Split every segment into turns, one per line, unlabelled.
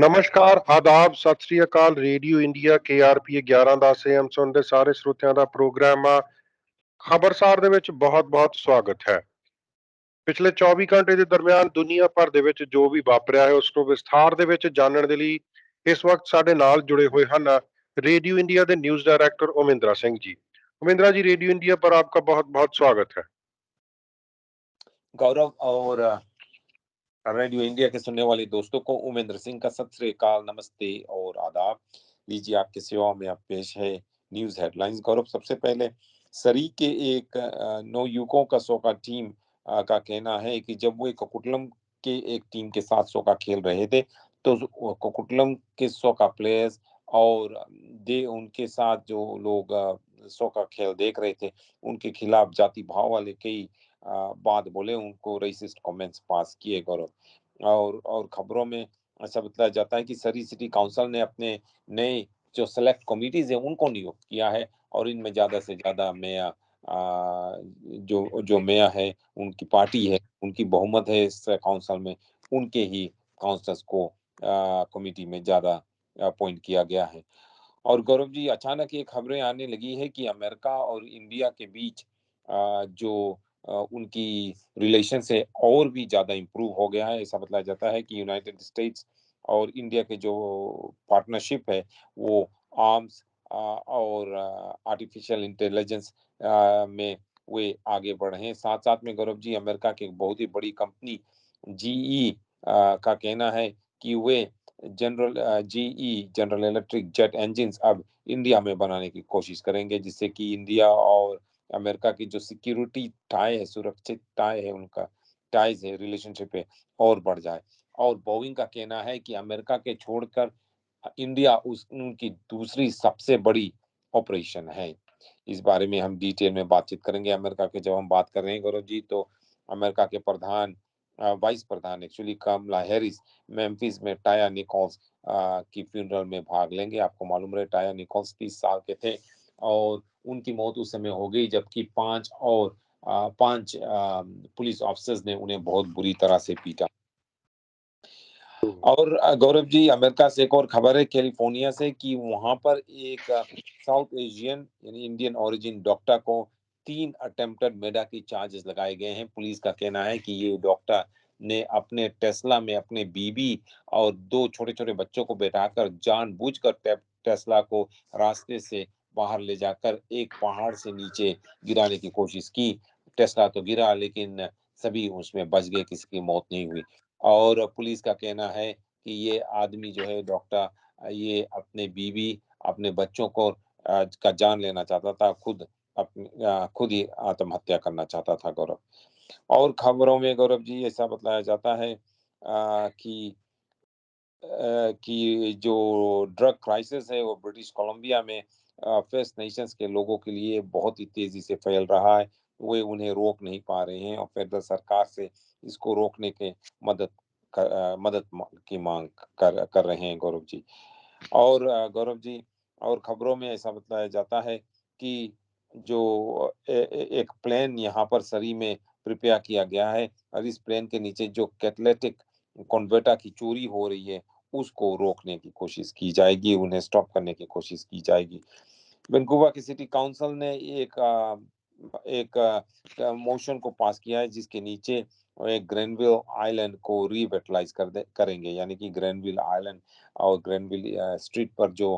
ਨਮਸਕਾਰ, ਆਦਾਬ, ਸਤਿ ਸ੍ਰੀ ਅਕਾਲ। ਰੇਡੀਓ ਇੰਡੀਆ KRP 1110 AM ਸੁਣਦੇ ਸਾਰੇ ਸਰੋਤਿਆਂ ਦਾ ਪ੍ਰੋਗਰਾਮ ਆ ਖਬਰਸਾਰ ਦੇ ਵਿੱਚ ਬਹੁਤ-ਬਹੁਤ ਸਵਾਗਤ ਹੈ। ਪਿਛਲੇ 24 ਘੰਟੇ ਦੇ ਦਰਮਿਆਨ ਦੁਨੀਆ ਭਰ ਦੇ ਵਿੱਚ ਜੋ ਵੀ ਵਾਪਰਿਆ ਹੈ ਉਸ ਨੂੰ ਵਿਸਥਾਰ ਦੇ ਵਿੱਚ ਜਾਣਨ ਦੇ ਲਈ ਇਸ ਵਕਤ ਸਾਡੇ ਨਾਲ ਜੁੜੇ ਹੋਏ ਹਨ रेडियो इंडिया के न्यूज डायरेक्टर ओमेंद्रा सिंह जी। ओमेंद्रा जी, रेडियो इंडिया पर आपका बहुत-बहुत स्वागत है।
गौरव और रेडियो इंडिया के सुनने वाले दोस्तों को उमेंद्र सिंह का सत श्री अकाल, नमस्ते और आदाब। लीजिए, आपकी सेवा में आप पेश है न्यूज हेडलाइंस। गौरव, सबसे पहले सरी के एक नवयुवकों का सोका टीम का कहना है कि जब वो कोकुटलम के एक टीम के साथ सोका खेल रहे थे तो कोकुटलम के सोका प्लेयर्स और उनके साथ जो लोग सोका खेल देख रहे थे उनके खिलाफ जाति भाव वाले कई बात बोले, उनको रेसिस्ट कमेंट्स पास किए। गौरव, और खबरों में ऐसा बताया जाता है कि सरी सिटी काउंसिल ने अपने नए जो सेलेक्ट कमिटीज है उनको नियुक्त किया है और इनमें ज्यादा से ज्यादा मेयर जो मेयर है उनकी पार्टी है, उनकी बहुमत है इस काउंसिल में, उनके ही काउंसलर्स को कमिटी में ज्यादा अपॉइंट किया गया है। और गौरव जी, अचानक ये खबरें आने लगी है कि अमेरिका और इंडिया के बीच जो उनकी रिलेशन से और भी ज्यादा इम्प्रूव हो गया है। ऐसा बताया जाता है कि यूनाइटेड स्टेट्स और इंडिया के जो पार्टनरशिप है वो आर्म्स और आर्टिफिशियल इंटेलिजेंस में वे आगे बढ़ रहे हैं। साथ साथ में गौरव जी, अमेरिका की एक बहुत ही बड़ी कंपनी जीई का कहना है कि वे जनरल इलेक्ट्रिक जेट इंजन्स अब इंडिया में बनाने की कोशिश करेंगे, जिससे कि इंडिया और अमेरिका की जो सिक्योरिटी टाई है, सुरक्षित टाई है, उनका टाइज है, रिलेशनशिप है, और बढ़ जाए। और बोइंग का कहना है कि अमेरिका के छोड़कर इंडिया उनकी दूसरी सबसे बड़ी ऑपरेशन है। इस बारे में हम डिटेल में बातचीत करेंगे। अमेरिका के जब हम बात कर रहे हैं गौरव जी, तो अमेरिका के वाइस प्रधान एक्चुअली कमला हैरिस मेम्फिस में टाया निकोल्स की फ्यूनरल में भाग लेंगे। आपको मालूम रहे, टाया निकोल्स 30 साल के थे और उनकी मौत उस समय हो गई जबकि पांच पुलिस ऑफिसर्स ने उन्हें बहुत बुरी तरह से पीटा। और गौरव जी, अमेरिका से एक और खबर है कैलिफोर्निया से कि वहां पर एक साउथ एशियन यानी इंडियन ओरिजिन डॉक्टर को 3 अटेम्प्टेड मेडा की चार्जेस लगाए गए हैं। पुलिस का कहना है कि ये डॉक्टर ने अपने टेस्ला में अपने बीबी और 2 छोटे-छोटे बच्चों को बैठाकर जानबूझकर टेस्ला को रास्ते से बाहर ले जाकर एक पहाड़ से नीचे गिराने की कोशिश की। टेस्ला तो गिरा लेकिन सभी उसमें बच गए, किसी की मौत नहीं हुई। और पुलिस का कहना है कि ये आदमी जो है डॉक्टर, ये अपने बीवी, अपने बच्चों को का जान लेना चाहता था, खुद ही आत्महत्या करना चाहता था। गौरव, और खबरों में गौरव जी ऐसा बताया जाता है कि जो ड्रग क्राइसिस है वो ब्रिटिश कोलंबिया में फर्स्ट नेशंस के लोगों के लिए बहुत ही तेजी से फैल रहा है। वे उन्हें रोक नहीं पा रहे हैं और फेडरल सरकार से इसको रोकने के मदद की मांग कर रहे हैं गौरव जी। और गौरव जी, और खबरों में ऐसा बताया जाता है कि जो एक प्लेन यहाँ पर सरी में प्रिपेयर किया गया है और इस प्लेन के नीचे जो कैटलिटिक कन्वर्टर की चोरी हो रही है उसको रोकने की कोशिश की जाएगी, उन्हें स्टॉप करने की कोशिश की जाएगी। वैंकूवर की सिटी काउंसिल ने एक मोशन को पास किया है जिसके नीचे एक ग्रेनविल आइलैंड को रीविटलाइज करेंगे, यानी कि ग्रेनविल आइलैंड और ग्रेनविल स्ट्रीट पर जो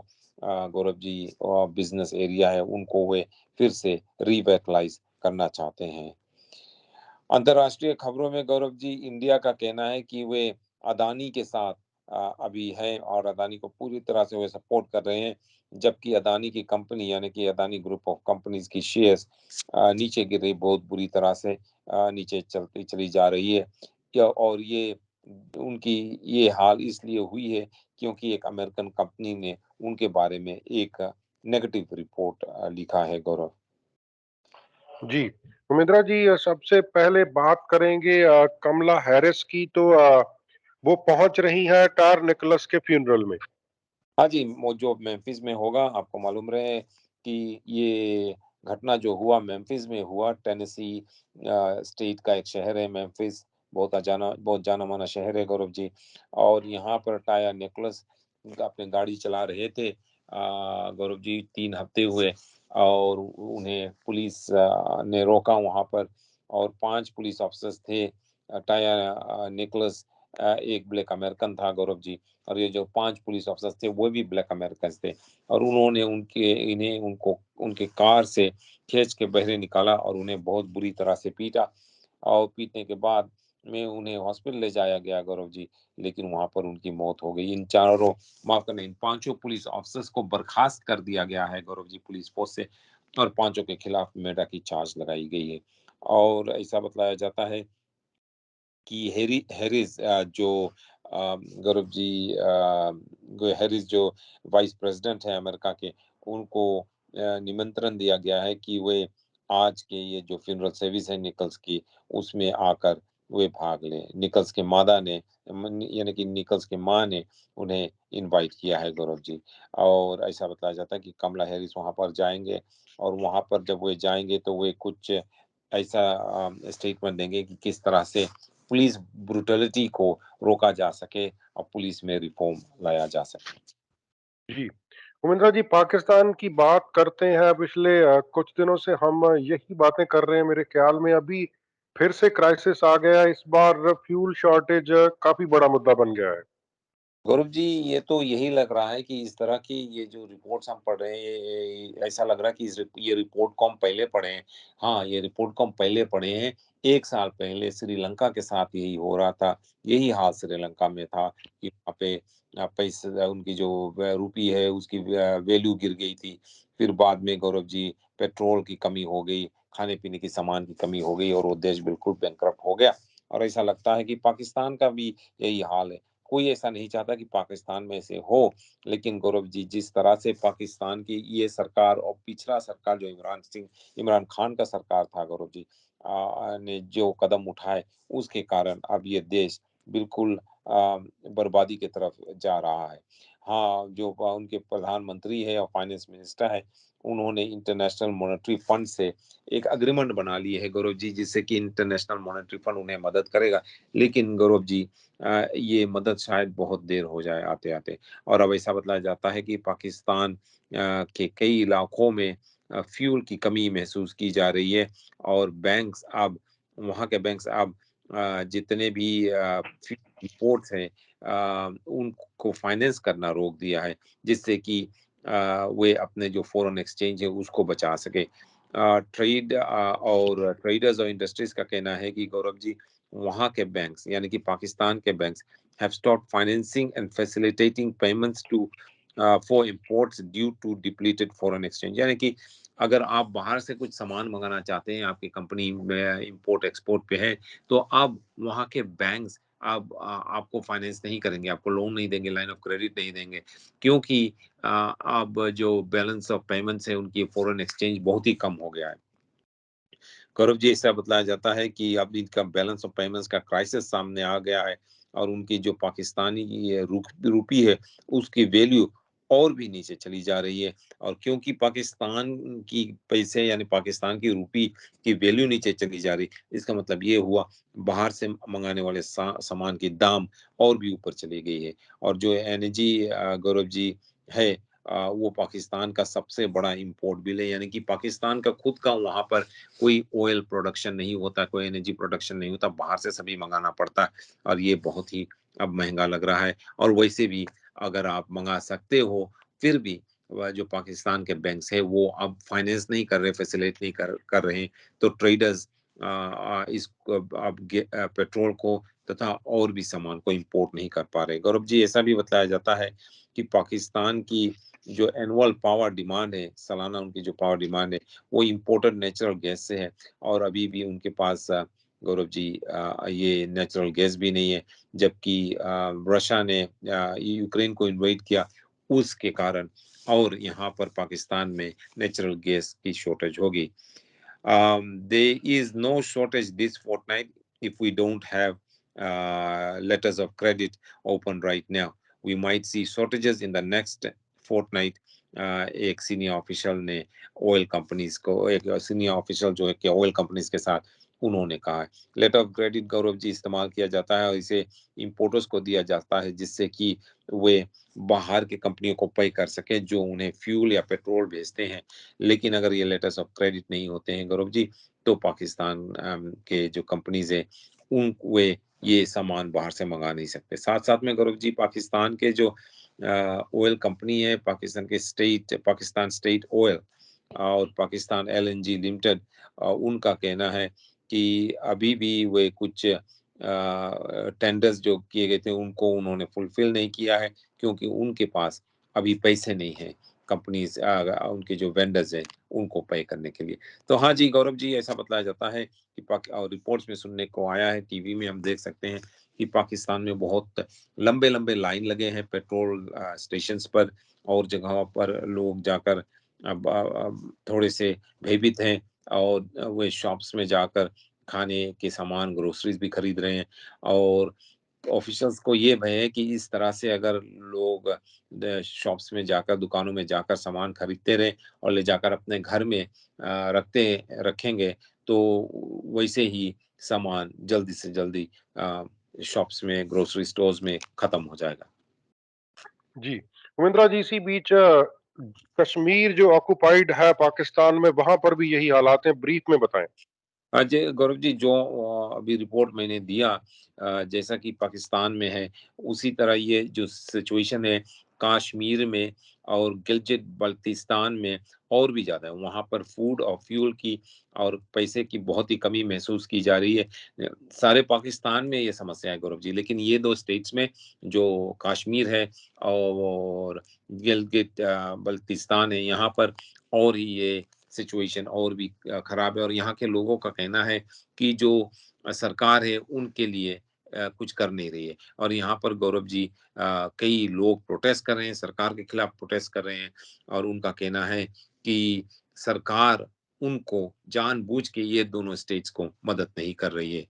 गौरव जी बिजनेस एरिया है उनको वे फिर से रीविटलाइज करना चाहते हैं। अंतरराष्ट्रीय खबरों में गौरव जी, इंडिया का कहना है कि वे अदानी के साथ अभी है और अदानी को पूरी तरह से वे सपोर्ट कर रहे हैं, जबकि अदानी की कंपनी यानी कि अदानी ग्रुप ऑफ कंपनीज की शेयर्स नीचे गिर रही, बहुत बुरी तरह से नीचे चलती चली जा रही है। और उनकी ये हाल इसलिए हुई है क्योंकि एक अमेरिकन कंपनी ने उनके बारे में एक नेगेटिव रिपोर्ट लिखा है। गौरव
जी, उमेंद्रा जी, सबसे पहले बात करेंगे कमला हैरिस की। तो वो पहुंच रही है टार निकोलस के फ्यूनरल में।
हाँ जी, वो जो मेम्फिस में होगा, आपको मालूम रहे कि ये घटना जो हुआ मेम्फिस में हुआ, टेनेसी स्टेट का एक शहर है मेम्फिस, बहुत जाना माना शहर है गौरव जी। और यहाँ पर टाया निकोलस अपनी गाड़ी चला रहे थे गौरव जी, 3 हफ्ते हुए और उन्हें पुलिस ने रोका वहां पर और 5 पुलिस ऑफिसर्स थे। टाया निकोलस एक ब्लैक अमेरिकन था गौरव जी, और ये जो 5 पुलिस ऑफिसर्स थे वो भी ब्लैक अमेरिकन थे, और उन्होंने उनको उनके कार से खींच के बहरे निकाला और उन्हें बहुत बुरी तरह से पीटा, और पीटने के बाद में उन्हें हॉस्पिटल ले जाया गया गौरव जी, लेकिन वहां पर उनकी मौत हो गई। इन चारों, माफ करना, इन 5 पुलिस ऑफिसर्स को बर्खास्त कर दिया गया है गौरव जी पुलिस पोस्ट से, और 5 के खिलाफ मर्डर की चार्ज लगाई गई है। और ऐसा बतलाया जाता है कि हैरिस जो गौरव जी हैरिस जो वाइस प्रेसिडेंट है अमेरिका के, उनको निमंत्रण दिया गया है कि वे आज के ये जो फ्यूनरल सर्विस है निकल्स की, उसमें आकर वे भाग लें। निकल्स के मादा ने, यानी कि निकल्स के माँ ने उन्हें इनवाइट किया है गौरव जी। और ऐसा बताया जाता है कि कमला हैरिस वहां पर जाएंगे, और वहां पर जब वे जाएंगे तो वे कुछ ऐसा स्टेटमेंट देंगे कि किस तरह से पुलिस ब्रूटलिटी को रोका जा सके और पुलिस में रिफॉर्म लाया जा सके।
जी, उमेंद्र जी, पाकिस्तान की बात करते हैं। पिछले कुछ दिनों से हम यही बातें कर रहे हैं। मेरे ख्याल में अभी फिर से क्राइसिस आ गया है। इस बार फ्यूल शॉर्टेज काफी बड़ा मुद्दा बन गया है।
गौरव जी, ये तो यही लग रहा है कि इस तरह की ये जो रिपोर्ट्स हम पढ़ रहे हैं, ऐसा लग रहा है कि ये रिपोर्ट को हम पहले पढ़े हैं। हाँ, ये रिपोर्ट को हम पहले पढ़े हैं। 1 साल पहले श्रीलंका के साथ यही हो रहा था। यही हाल श्रीलंका में था कि वहाँ पे पैसे, उनकी जो रुपी है उसकी वैल्यू गिर गई थी। फिर बाद में गौरव जी पेट्रोल की कमी हो गई, खाने पीने की सामान की कमी हो गई और वो देश बिल्कुल बैंकरप्ट हो गया। और ऐसा लगता है कि पाकिस्तान का भी यही हाल है। कोई ऐसा नहीं चाहता कि पाकिस्तान में ऐसे हो, लेकिन गौरव जी जिस तरह से पाकिस्तान की ये सरकार और पिछला सरकार जो इमरान खान का सरकार था गौरव जी, ने जो कदम उठाए, उसके कारण अब ये देश बिल्कुल बर्बादी की तरफ जा रहा है। हाँ, जो उनके प्रधानमंत्री है और फाइनेंस मिनिस्टर है, उन्होंने इंटरनेशनल मॉनेटरी फंड से एक अग्रीमेंट बना ली है गौरव जी, जिससे कि इंटरनेशनल मॉनेटरी फंड उन्हें मदद करेगा। लेकिन गौरव जी ये मदद शायद बहुत देर हो जाए आते-आते, और अब ऐसा बतलाया जाता है कि पाकिस्तान के कई इलाकों में फ्यूल की कमी महसूस की जा रही है, और वहाँ के बैंक्स अब जितने भी फ्यूल इंपोर्ट्स हैं उनको फाइनेंस करना रोक दिया है, जिससे कि वे अपने जो फॉरेन एक्सचेंज है उसको बचा सके। और ट्रेडर्स और इंडस्ट्रीज का कहना है कि गौरव जी वहाँ के बैंक्स, यानी कि पाकिस्तान के banks have stopped financing and facilitating payments to for imports due to depleted foreign exchange। यानी कि अगर आप बाहर से कुछ सामान मंगाना चाहते हैं, आपकी कंपनी में इंपोर्ट एक्सपोर्ट पे है, तो अब वहाँ के बैंक्स अब आपको फाइनेंस नहीं करेंगे, आपको लोन नहीं देंगे, लाइन ऑफ क्रेडिट नहीं देंगे, क्योंकि अब जो बैलेंस ऑफ पेमेंट्स है उनकी फॉरेन एक्सचेंज बहुत ही कम हो गया है। गौरव जी, ऐसा बतलाया जाता है कि अब इनका बैलेंस ऑफ पेमेंट्स का क्राइसिस सामने आ गया है, और उनकी जो पाकिस्तानी की ये रुपी है उसकी वैल्यू और भी नीचे चली जा रही है। और क्योंकि पाकिस्तान की पैसे, यानी पाकिस्तान की रुपी की वैल्यू नीचे चली जा रही, इसका मतलब ये हुआ बाहर से मंगाने वाले सामान की दाम और भी ऊपर चली गई है। और जो एनर्जी गौरव जी है, वो पाकिस्तान का सबसे बड़ा इंपोर्ट बिल है, यानी कि पाकिस्तान का खुद का वहां पर कोई ऑयल प्रोडक्शन नहीं होता, कोई एनर्जी प्रोडक्शन नहीं होता, बाहर से सभी मंगाना पड़ता है, और ये बहुत ही अब महंगा लग रहा है। और वैसे भी अगर आप मंगा सकते हो, फिर भी वह जो पाकिस्तान के बैंक्स है वो अब फाइनेंस नहीं कर रहे, फैसिलिटेट नहीं कर रहे हैं, तो ट्रेडर्स इस अब पेट्रोल को तथा और भी सामान को इंपोर्ट नहीं कर पा रहे। गौरव जी, ऐसा भी बताया जाता है कि पाकिस्तान की जो एनुअल पावर डिमांड है, सालाना उनकी जो पावर डिमांड है, वो इम्पोर्टेड नेचुरल गैस से है, और अभी भी उनके पास गौरव जी ये नेचुरल गैस भी नहीं है, जबकि रशिया ने यूक्रेन को इन्वेड किया, उसके कारण और यहाँ पर पाकिस्तान में नेचुरल गैस की शॉर्टेज होगी। There is no shortage this fortnight if we don't have letters of credit open right now. We might see shortages in the next fortnight। एक सीनियर ऑफिशियल ने ऑयल कंपनीज को, एक senior official जो है कि oil companies के साथ उन्होंने कहा है। Letter of credit Gaurav ji इस्तेमाल किया जाता है और इसे इंपोर्टर्स को दिया जाता है जिससे कि वे बाहर की कंपनियों को पे कर सके जो उन्हें फ्यूल या पेट्रोल भेजते हैं। लेकिन अगर ये लेटर्स ऑफ क्रेडिट नहीं होते हैं गौरव जी, तो पाकिस्तान के जो कंपनीज है उन वे ये सामान बाहर से मंगा नहीं सकते। साथ साथ में गौरव जी पाकिस्तान के जो ऑयल कंपनी है, पाकिस्तान स्टेट ऑयल और पाकिस्तान एलएनजी लिमिटेड, उनका कहना है कि अभी भी वे कुछ टेंडर्स जो किए गए थे उनको उन्होंने फुलफिल नहीं किया है क्योंकि उनके पास अभी पैसे नहीं हैं कंपनीज उनके जो वेंडर्स हैं उनको पे करने के लिए। तो हाँ जी गौरव जी, ऐसा बताया जाता है कि और रिपोर्ट्स में सुनने को आया है, टीवी में हम देख सकते हैं कि पाकिस्तान में बहुत लंबे लंबे लाइन लगे हैं पेट्रोल स्टेशंस पर और जगहों पर लोग जाकर अब थोड़े से भयभीत हैं और वे शॉप्स में जाकर खाने के सामान ग्रोसरीज भी खरीद रहे हैं और ऑफिशियल्स को ये भय है कि इस तरह से अगर लोग शॉप्स में जाकर दुकानों में जाकर सामान खरीदते रहे और ले जाकर अपने घर में रखेंगे तो वैसे ही सामान जल्दी से जल्दी शॉप्स में ग्रोसरी स्टोर्स में खत्म हो जाएगा।
जी, उमेंद्रा जी, इसी बीच कश्मीर जो ऑक्युपाइड है पाकिस्तान में, वहाँ पर भी यही हालात हैं, ब्रीफ में बताएँ?
हाँ जी, गौरव जी, जो अभी रिपोर्ट मैंने दिया जैसा कि पाकिस्तान में है, उसी तरह ये जो सिचुएशन है कश्मीर में और गिलगित बाल्टिस्तान में और भी ज़्यादा है। वहाँ पर फूड और फ्यूल की और पैसे की बहुत ही कमी महसूस की जा रही है। सारे पाकिस्तान में ये समस्या है गौरव जी, लेकिन ये 2 स्टेट्स में जो कश्मीर है और गिलगित बाल्टिस्तान है, यहाँ पर और ही ये सिचुएशन और भी खराब है और यहाँ के लोगों का कहना है कि जो सरकार है उनके लिए कुछ कर नहीं रही है और यहाँ पर गौरव जी कई लोग प्रोटेस्ट कर रहे हैं, सरकार के खिलाफ प्रोटेस्ट कर रहे हैं और उनका कहना है कि सरकार उनको जानबूझ के ये दोनों स्टेट्स को मदद नहीं कर रही है।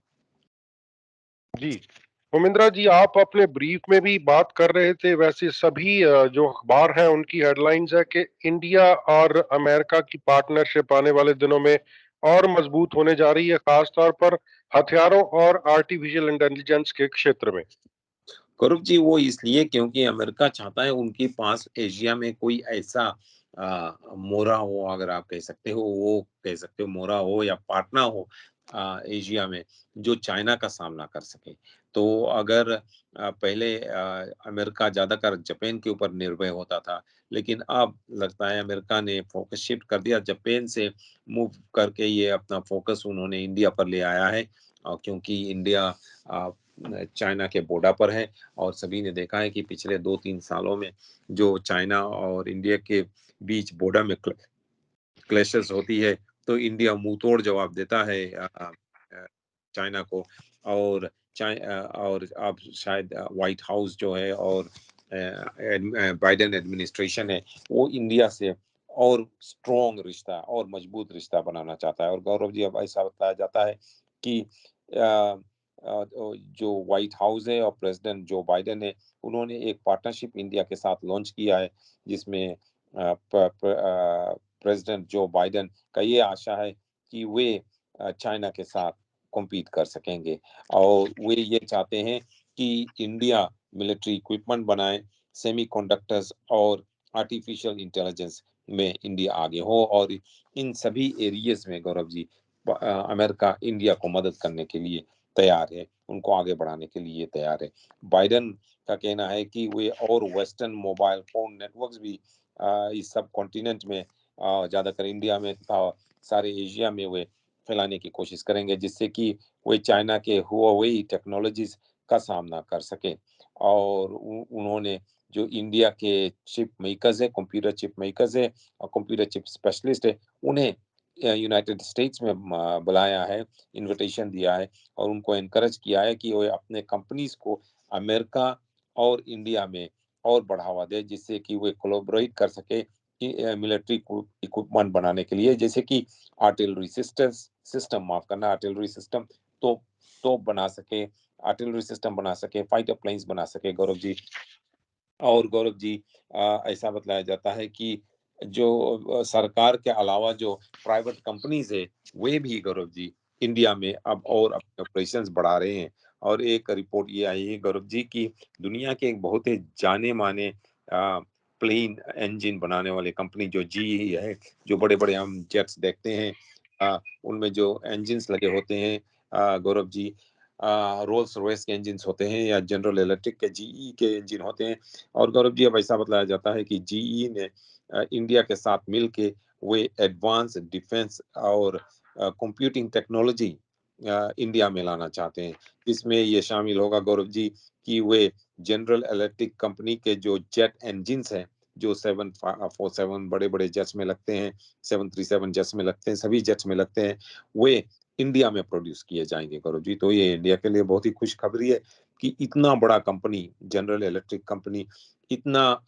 जी। उमेंद्रा जी, आप अपने ब्रीफ में भी बात कर रहे थे, वैसे सभी जो अखबार हैं उनकी हेडलाइंस है कि इंडिया और अमेरिका की पार्टनरशिप आने वाले दिनों में और मजबूत होने जा रही है, खास तौर पर हथियारों और आर्टिफिशियल इंटेलिजेंस के क्षेत्र में।
गौरव जी, वो इसलिए क्योंकि अमेरिका चाहता है उनके पास एशिया में कोई ऐसा मोरा हो, अगर आप कह सकते हो, वो कह सकते हो मोरा हो या पार्टनर हो एशिया में जो चाइना का सामना कर सके। तो अगर पहले अमेरिका ज्यादातर जापान के ऊपर निर्भर होता था, लेकिन अब लगता है अमेरिका ने फोकस शिफ्ट कर दिया, जापान से मूव करके ये अपना फोकस उन्होंने इंडिया पर ले आया है क्योंकि इंडिया चाइना के बॉर्डर पर है और सभी ने देखा है कि पिछले 2-3 सालों में जो चाइना और इंडिया के बीच बॉर्डर में क्लैशेस होती है, तो इंडिया मुंह तोड़ जवाब देता है चाइना को और और अब शायद व्हाइट हाउस जो है और बाइडेन एडमिनिस्ट्रेशन है, वो इंडिया से और स्ट्रॉन्ग रिश्ता और मजबूत रिश्ता बनाना चाहता है और गौरव जी, अब ऐसा बताया जाता है कि जो व्हाइट हाउस है और प्रेसिडेंट जो बाइडेन है, उन्होंने एक पार्टनरशिप इंडिया के साथ लॉन्च किया है, जिसमें प्रेसिडेंट जो बाइडेन का ये आशा है कि वे चाइना के साथ कॉम्पीट कर सकेंगे और वे ये चाहते हैं कि इंडिया मिलिट्री इक्विपमेंट बनाए, सेमीकंडक्टर्स और आर्टिफिशियल इंटेलिजेंस में इंडिया आगे हो और इन सभी एरियाज में गौरव जी अमेरिका इंडिया को मदद करने के लिए तैयार है, उनको आगे बढ़ाने के लिए तैयार है। बाइडेन का कहना है कि वे और वेस्टर्न मोबाइल फ़ोन नेटवर्क्स भी इस सब कॉन्टिनेंट में ज़्यादातर इंडिया में तथा सारे एशिया में वे फैलाने की कोशिश करेंगे, जिससे कि वे चाइना के हुआवेई टेक्नोलॉजीज़ का सामना कर सकें और उ उन्होंने जो इंडिया के चिप मेकर्स हैं, कंप्यूटर चिप मेकर्स हैं और कंप्यूटर चिप स्पेशलिस्ट हैं, उन्हें यूनाइटेड स्टेट्स में बुलाया है, इन्विटेशन दिया है और उनको एनकरेज किया है कि वो अपने कंपनीज को अमेरिका और इंडिया में और बढ़ावा दें, जिससे कि वे कोलैबोरेट कर सके मिलिट्री इक्विपमेंट बनाने के लिए, जैसे कि आर्टिलरी सिस्टम माफ करना आर्टिलरी सिस्टम तो बना सके, आर्टिलरी सिस्टम बना सके, फाइटर प्लेन्स बना सके गौरव जी। और गौरव जी ऐसा बतलाया जाता है कि जो सरकार के अलावा जो प्राइवेट कंपनीज है, वे भी गौरव जी इंडिया में अब और अपने ऑपरेशंस बढ़ा रहे हैं। और एक रिपोर्ट ये आई है गौरव जी की दुनिया के एक बहुत ही जाने माने प्लेन इंजन बनाने वाले कंपनी जो जीई है, जो बड़े बड़े हम जेट्स देखते हैं उनमें जो इंजन्स लगे होते हैं गौरव जी, रोल्स रॉयस के इंजन होते हैं या जनरल इलेक्ट्रिक के जीई के इंजन होते हैं। और गौरव जी अब ऐसा बताया जाता है कि जीई ने इंडिया के साथ मिलके वे एडवांस डिफेंस और कंप्यूटिंग टेक्नोलॉजी इंडिया में लाना चाहते हैं। इसमें ये शामिल होगा गौरव जी कि वे जनरल इलेक्ट्रिक कंपनी के जो जेट इंजन्स हैं, जो 747 बड़े बड़े जेट्स में लगते हैं, 737 जेट्स में लगते हैं, सभी जेट्स में लगते हैं, वे इंडिया में प्रोड्यूस किए जाएंगे गौरव जी। तो ये इंडिया के लिए बहुत ही खुशखबरी है कि इतना बड़ा कंपनी, जनरल इलेक्ट्रिक कंपनी, इतना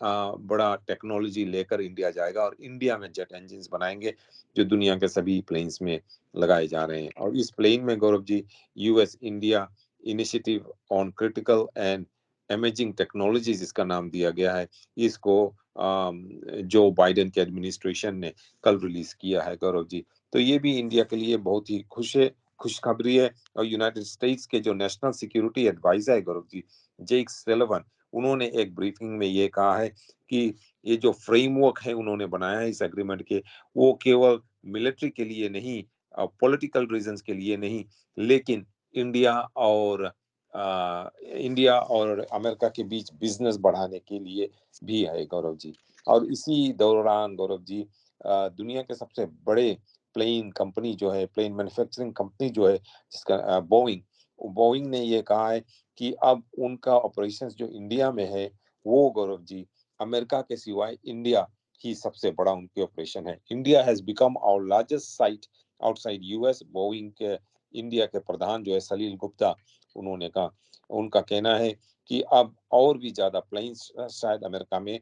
बड़ा टेक्नोलॉजी लेकर इंडिया जाएगा और इंडिया में जेट इंजन्स बनाएंगे जो दुनिया के सभी प्लेन्स में लगाए जा रहे हैं। और इस प्लेन में Gaurav ji US India initiative on critical and emerging technologies इसका नाम दिया गया है। इसको जो बाइडेन के एडमिनिस्ट्रेशन ने कल रिलीज किया है गौरव जी। तो ये भी इंडिया के लिए बहुत ही खुशखबरी है। और यूनाइटेड स्टेट्स के जो नेशनल सिक्योरिटी एडवाइजर है गौरव जी, जेक सेलिवन, उन्होंने एक ब्रीफिंग में ये कहा है कि ये जो फ्रेमवर्क है उन्होंने बनाया है इस एग्रीमेंट के, वो केवल मिलिट्री के लिए नहीं, पॉलिटिकल रीजंस के लिए नहीं, लेकिन इंडिया और इंडिया और अमेरिका के बीच बिजनेस बढ़ाने के लिए भी है गौरव जी। और इसी दौरान गौरव जी दुनिया के सबसे बड़े प्लेन कंपनी जो है, प्लेन मैन्युफैक्चरिंग कंपनी जो है जिसका बोइंग, बोइंग ने ये कहा है कि अब उनका ऑपरेशंस जो इंडिया में है वो गौरव जी अमेरिका के सिवाय इंडिया ही सबसे बड़ा उनके ऑपरेशन है। India has become our largest site outside US. Boeing के इंडिया के प्रधान जो है सलील गुप्ता, उन्होंने कहा, उनका कहना है कि अब और भी ज्यादा प्लेन्स शायद अमेरिका में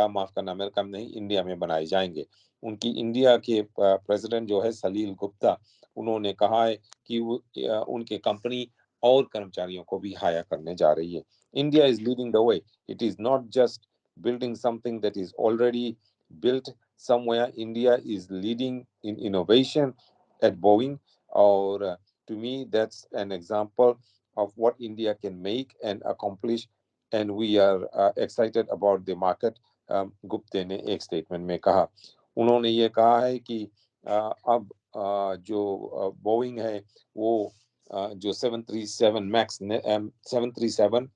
माफ करना, अमेरिका में नहीं, इंडिया में बनाए जाएंगे। उनकी इंडिया के प्रेसिडेंट जो है सलील गुप्ता, उन्होंने कहा है कि उनके कंपनी और कर्मचारियों को भी हायर करने जा रही है। India is leading the way. It is not just building something that is already built somewhere. India is leading in innovation at Boeing, or to me, that's an example of what India can make and accomplish, and we are excited about the market. Gupte ने एक statement में कहा, उन्होंने ये कहा है कि अब जो बोइंग है वो जो 737 max 737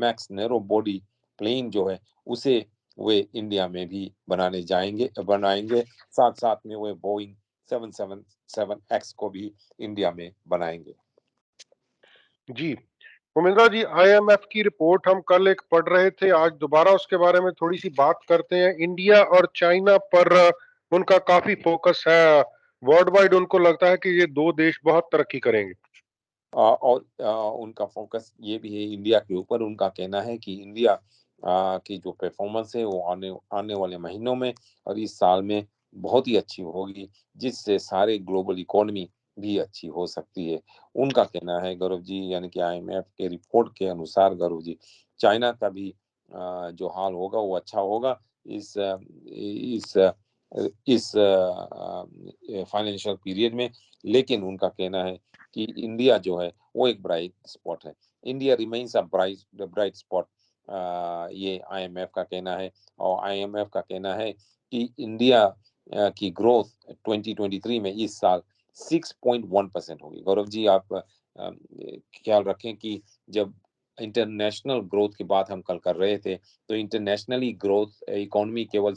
max narrow body plane जो है उसे वे इंडिया में भी बनाएंगे। साथ साथ में वे बोइंग 777X को भी इंडिया में बनाएंगे।
जी, उमेंद्रा जी, आईएमएफ की रिपोर्ट हम कल एक पढ़ रहे थे, आज दोबारा उसके बारे में थोड़ी सी बात करते हैं। इंडिया और चाइना पर उनका काफी फोकस है। वर्ल्ड वाइड उनको लगता है कि ये दो देश बहुत तरक्की करेंगे।
और उनका फोकस ये भी है इंडिया के ऊपर। उनका कहना है कि इंडिया की जो परफॉर्मेंस है वो आने आने वाले महीनों में और इस साल में बहुत ही अच्छी होगी, जिससे सारे ग्लोबल इकोनॉमी भी अच्छी हो सकती है। उनका कहना है गौरव जी, यानी कि आईएमएफ के रिपोर्ट के अनुसार गौरव जी, चाइना का भी जो हाल होगा वो अच्छा होगा इस फाइनेंशियल पीरियड में। लेकिन उनका कहना है कि इंडिया जो है वो एक ब्राइट स्पॉट है। India remains a bright spot, ये आईएमएफ का कहना है। और आईएमएफ का कहना है कि इंडिया की ग्रोथ 2023 में इस साल 6.1% होगी। गौरव जी आप ख्याल रखें कि जब इंटरनेशनल ग्रोथ की बात हम कल कर रहे थे तो इंटरनेशनली ग्रोथ इकोनॉमी केवल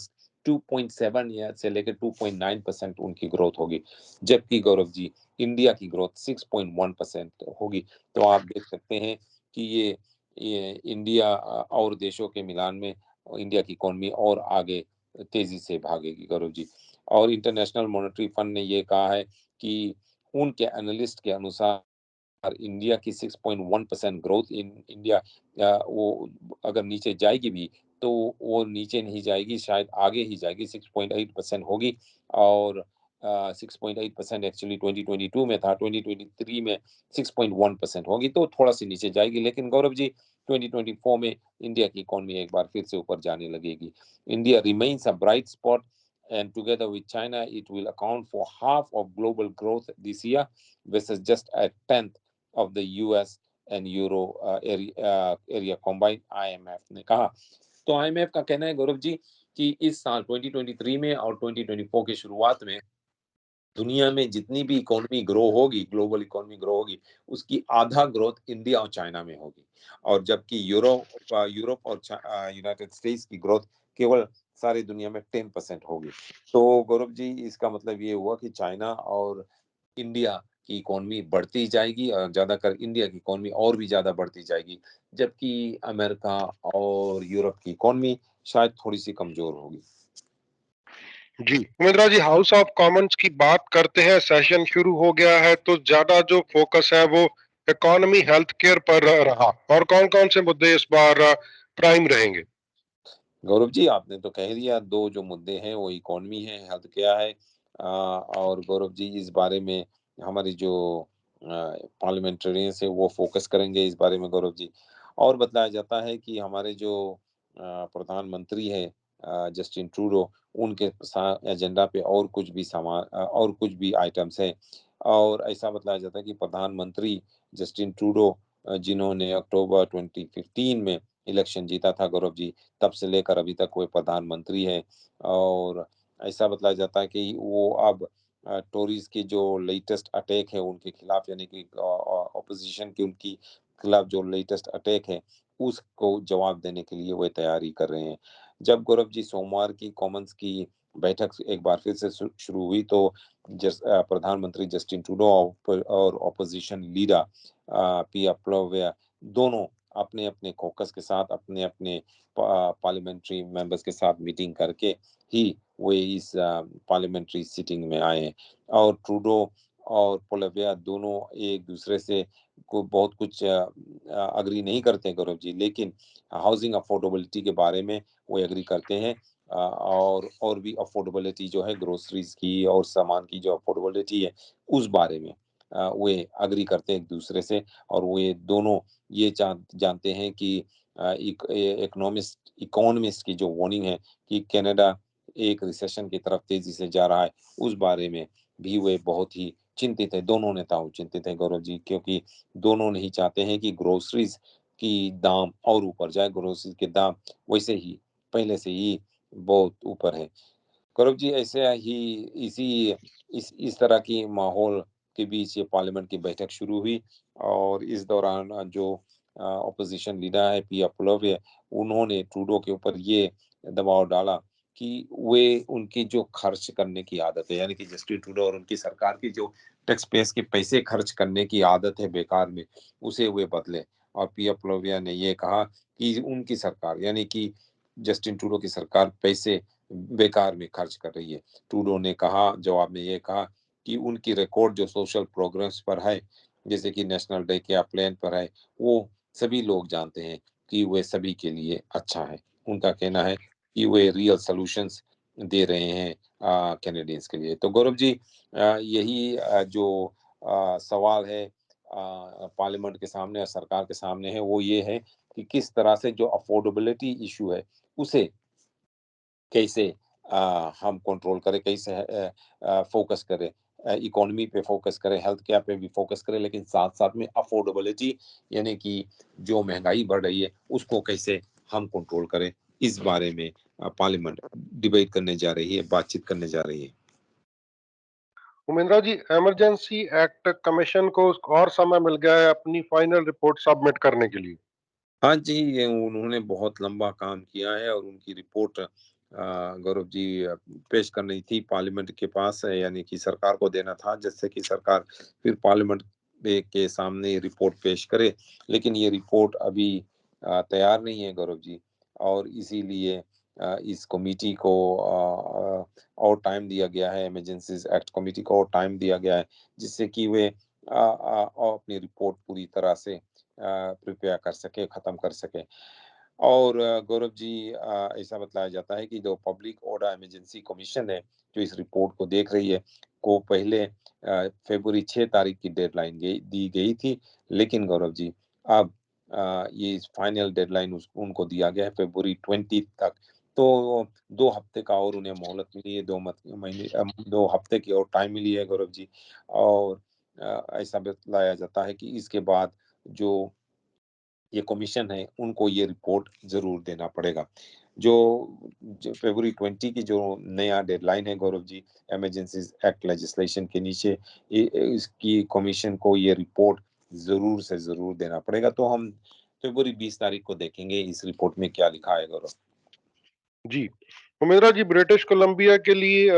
2.7 या से लेकर 2.9% उनकी ग्रोथ होगी, जबकि गौरव जी इंडिया की ग्रोथ 6.1% होगी। तो आप देख सकते हैं कि ये इंडिया और देशों के मिलान में इंडिया की इकोनॉमी और आगे तेजी से भागेगी गौरव जी। और इंटरनेशनल मॉनेटरी फंड ने ये कहा है कि उनके एनालिस्ट के अनुसार इंडिया की 6.1% ग्रोथ इन इंडिया वो अगर नीचे जाएगी भी तो वो नीचे नहीं जाएगी, शायद आगे ही जाएगी, 6.8% होगी। और 6.8% एक्चुअली 2022 में था, 2023 में 6.1% होगी, तो थोड़ा सी नीचे जाएगी। लेकिन गौरव जी 2024 में इंडिया की इकोनॉमी एक बार फिर से ऊपर जाने लगेगी। India remains a bright spot and together with China, it will account for half of global growth this year versus just a tenth of the US and euro area combined, IMF ने कहा। तो IMF का कहना है गौरव जी कि इस साल 2023 में और 2024 की शुरुआत में दुनिया में जितनी भी इकोनॉमी ग्रो होगी, ग्लोबल इकोनॉमी ग्रो होगी, उसकी आधा ग्रोथ इंडिया और चाइना में होगी, और जबकि यूरोप और यूनाइटेड स्टेट्स की ग्रोथ केवल सारी दुनिया में 10% होगी। तो गौरव जी, इसका मतलब ये हुआ कि चाइना और इंडिया की इकोनॉमी बढ़ती जाएगी, और ज्यादातर इंडिया की इकोनॉमी और भी ज्यादा बढ़ती जाएगी, जबकि अमेरिका और यूरोप की इकोनॉमी शायद थोड़ी सी कमजोर होगी।
जी उमेंद्रा जी, हाउस ऑफ कॉमन्स की बात करते हैं। सेशन शुरू हो गया है तो ज्यादा जो फोकस है वो इकोनॉमी, हेल्थ केयर पर रहा, और कौन कौन से मुद्दे इस बार प्राइम रहेंगे?
गौरव जी, आपने तो कह दिया, दो जो मुद्दे हैं वो इकोनॉमी है, हेल्थ केयर है। और गौरव जी, इस बारे में हमारी जो पार्लियामेंटेरियंस है वो फोकस करेंगे इस बारे में गौरव जी। और बताया जाता है कि हमारे जो प्रधानमंत्री है जस्टिन ट्रूडो, उनके एजेंडा पे और कुछ भी सामान और कुछ भी आइटम्स है। और ऐसा बताया जाता है कि प्रधानमंत्री जस्टिन ट्रूडो, जिन्होंने अक्टूबर 2015 में इलेक्शन जीता था गौरव जी, तब से लेकर अभी तक वो प्रधानमंत्री है। और ऐसा बताया जाता है कि वो अब टोरीज की जो लेटेस्ट अटैक है उनके खिलाफ, यानी कि ऑपोजिशन की उनकी खिलाफ जो लेटेस्ट अटैक है, उसको जवाब देने के लिए वो तैयारी कर रहे हैं। जब गौरव जी सोमवार की कॉमन्स की बैठक एक बार फिर से शुरू हुई, तो प्रधानमंत्री जस्टिन ट्रूडो और ऑपोजिशन लीडर पिया प्लोवेया दोनों अपने अपने कॉकस के साथ, अपने अपने पार्लियामेंट्री मेंबर्स के साथ मीटिंग करके ही वे इस पार्लियामेंट्री सिटिंग में आए हैं। और ट्रूडो और पोलविया दोनों एक दूसरे से को बहुत कुछ अग्री नहीं करते हैं गौरव जी, लेकिन हाउसिंग अफोर्डेबिलिटी के बारे में वो एग्री करते हैं। और भी अफोर्डेबिलिटी जो है ग्रोसरीज की और सामान की जो अफोर्डेबिलिटी है, उस बारे में वे अग्री करते हैं एक दूसरे से। और वे दोनों ये जानते हैं कि इकोनॉमिस्ट की जो वार्निंग है कि कनाडा एक रिसेशन की तरफ तेजी से जा रहा है, उस बारे में भी वे बहुत ही चिंतित है। दोनों नेताओं चिंतित है गौरव जी, क्योंकि दोनों नहीं चाहते हैं कि ग्रोसरीज की दाम और ऊपर जाए। ग्रोसरीज के दाम वैसे ही पहले से ही बहुत ऊपर है गौरव जी। ऐसे ही इस तरह की माहौल के बीच ये पार्लियामेंट की बैठक शुरू हुई, और इस दौरान जो ऑपोजिशन लीडर है पिया पुलोवे, उन्होंने ट्रूडो के ऊपर ये दबाव डाला कि वे उनकी जो खर्च करने की आदत है, यानी कि जस्टिन ट्रूडो और उनकी सरकार की जो टैक्स पेस के पैसे खर्च करने की आदत है बेकार में, उसे वे बदले। और पिया पुलोविया ने ये कहा कि उनकी सरकार, यानी कि जस्टिन ट्रूडो की सरकार पैसे बेकार में खर्च कर रही है। ट्रूडो ने कहा, जवाब में ये कहा कि उनकी रिकॉर्ड जो सोशल प्रोग्राम्स पर है, जैसे कि नेशनल डे केयर प्लान पर है, वो सभी लोग जानते हैं कि वे सभी के लिए अच्छा है। उनका कहना है कि वे रियल सॉल्यूशंस दे रहे हैं कैनेडियंस के लिए। तो गौरव जी, यही जो सवाल है पार्लियामेंट के सामने और सरकार के सामने है, वो ये है कि किस तरह से जो अफोर्डेबिलिटी इशू है, उसे कैसे हम कंट्रोल करें, कैसे फोकस करें, इकोनॉमी पे फोकस करें, हेल्थ केयर पे भी फोकस करें, लेकिन साथ साथ में अफोर्डेबिलिटी, यानी कि जो महंगाई बढ़ रही है उसको कैसे हम कंट्रोल करें, इस बारे में पार्लियामेंट डिबेट करने जा रही है, बातचीत करने जा रही है।
उमेंद्रा जी, इमरजेंसी एक्ट कमीशन को और समय मिल गया है अपनी फाइनल रिपोर्ट सबमिट करने के लिए।
हाँ जी, ये उन्होंने बहुत लंबा काम किया है, और उनकी रिपोर्ट गौरव जी पेश करनी थी पार्लियामेंट के पास, यानी कि सरकार को देना था, जिससे कि सरकार फिर पार्लियामेंट के सामने रिपोर्ट पेश करे। लेकिन ये रिपोर्ट अभी तैयार नहीं है गौरव जी, और इसीलिए इस कमेटी को और टाइम दिया गया है, इमरजेंसीज एक्ट कमेटी को और टाइम दिया गया है, जिससे कि वे अपनी रिपोर्ट पूरी तरह से प्रिपेयर कर सके, खत्म कर सके। और गौरव जी, ऐसा बताया जाता है कि जो पब्लिक ऑर्डर इमरजेंसी कमीशन है, जो इस रिपोर्ट को देख रही है, को पहले फरवरी 6 तारीख की डेडलाइन दी गई थी, लेकिन गौरव जी अब ये फाइनल डेडलाइन उनको दिया गया है फरवरी 20 तक, तो 2 हफ्ते का और उन्हें मोहलत मिली है, 2 हफ्ते की और टाइम मिली है गौरव जी। और ऐसा बतलाया जाता है कि इसके बाद जो ये कमीशन है, उनको ये रिपोर्ट ज़रूर देना पड़ेगा। जो जो फ़रवरी 20 की जो नया डेडलाइन है Gaurav ji, emergencies act legislation के नीचे इसकी कमीशन को ये रिपोर्ट ज़रूर से ज़रूर देना पड़ेगा। तो हम फ़रवरी 20 तारीख को देखेंगे इस रिपोर्ट में क्या लिखा है गौरव।
जी। उमेरा जी, ब्रिटिश कोलंबिया के लिए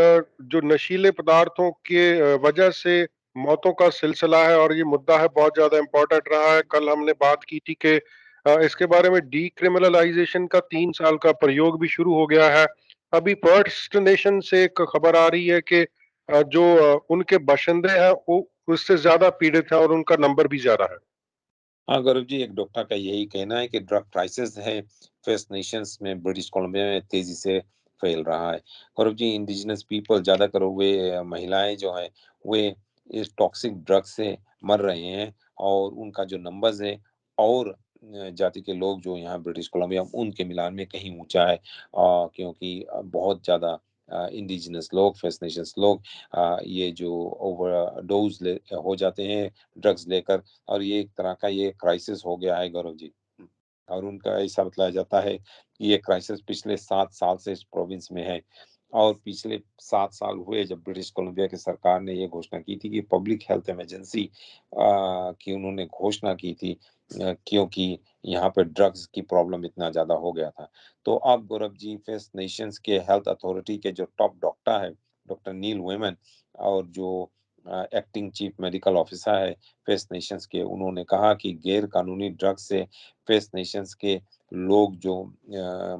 जो नशीले पदार्थों के वजह से मौतों का सिलसिला है और ये मुद्दा है बहुत ज़्यादा इम्पोर्टेंट रहा है। कल हमने बात की थी कि इसके बारे में डिक्रिमिनलाइज़ेशन का 3 साल का प्रयोग भी शुरू हो गया है। अभी फर्स्ट नेशन से एक खबर आ रही है कि जो उनके बाशिंदे हैं वो उससे ज़्यादा पीड़ित हैं और उनका नंबर भी ज़्यादा है।
हाँ, गौरव जी, एक डॉक्टर का यही कहना है कि ड्रग क्राइसिस है, फर्स्ट नेशंस में ब्रिटिश कोलंबिया में तेज़ी से फैल रहा है। गौरव जी, इंडिजिनस पीपल ज़्यादातर वे महिलाएँ जो हैं, वे इस टॉक्सिक ड्रग से मर रहे हैं और उनका जो नंबर्स है और जाति के लोग जो यहाँ ब्रिटिश कोलंबिया उनके मिलान में कहीं ऊँचा है। क्योंकि बहुत ज़्यादा इंडिजिनस लोग, फर्स्ट नेशंस लोग ये जो ओवरडोज़ ले हो जाते हैं ड्रग्स लेकर और ये एक तरह का ये क्राइसिस हो गया है गौरव जी। और उनका ऐसा बतलाया जाता है कि ये क्राइसिस पिछले 7 साल से इस प्रोविंस में है और पिछले 7 साल हुए जब ब्रिटिश कोलंबिया की सरकार ने ये घोषणा की थी कि पब्लिक हेल्थ इमरजेंसी की उन्होंने घोषणा की थी क्योंकि यहाँ पे ड्रग्स की प्रॉब्लम इतना ज़्यादा हो गया था। तो अब गौरव जी फर्स्ट नेशंस के हेल्थ अथॉरिटी के जो टॉप डॉक्टर है, डॉक्टर नील वेमन और जो एक्टिंग चीफ मेडिकल ऑफिसर है फर्स्ट नेशंस के, उन्होंने कहा कि गैर कानूनी ड्रग्स से फर्स्ट नेशंस के लोग जो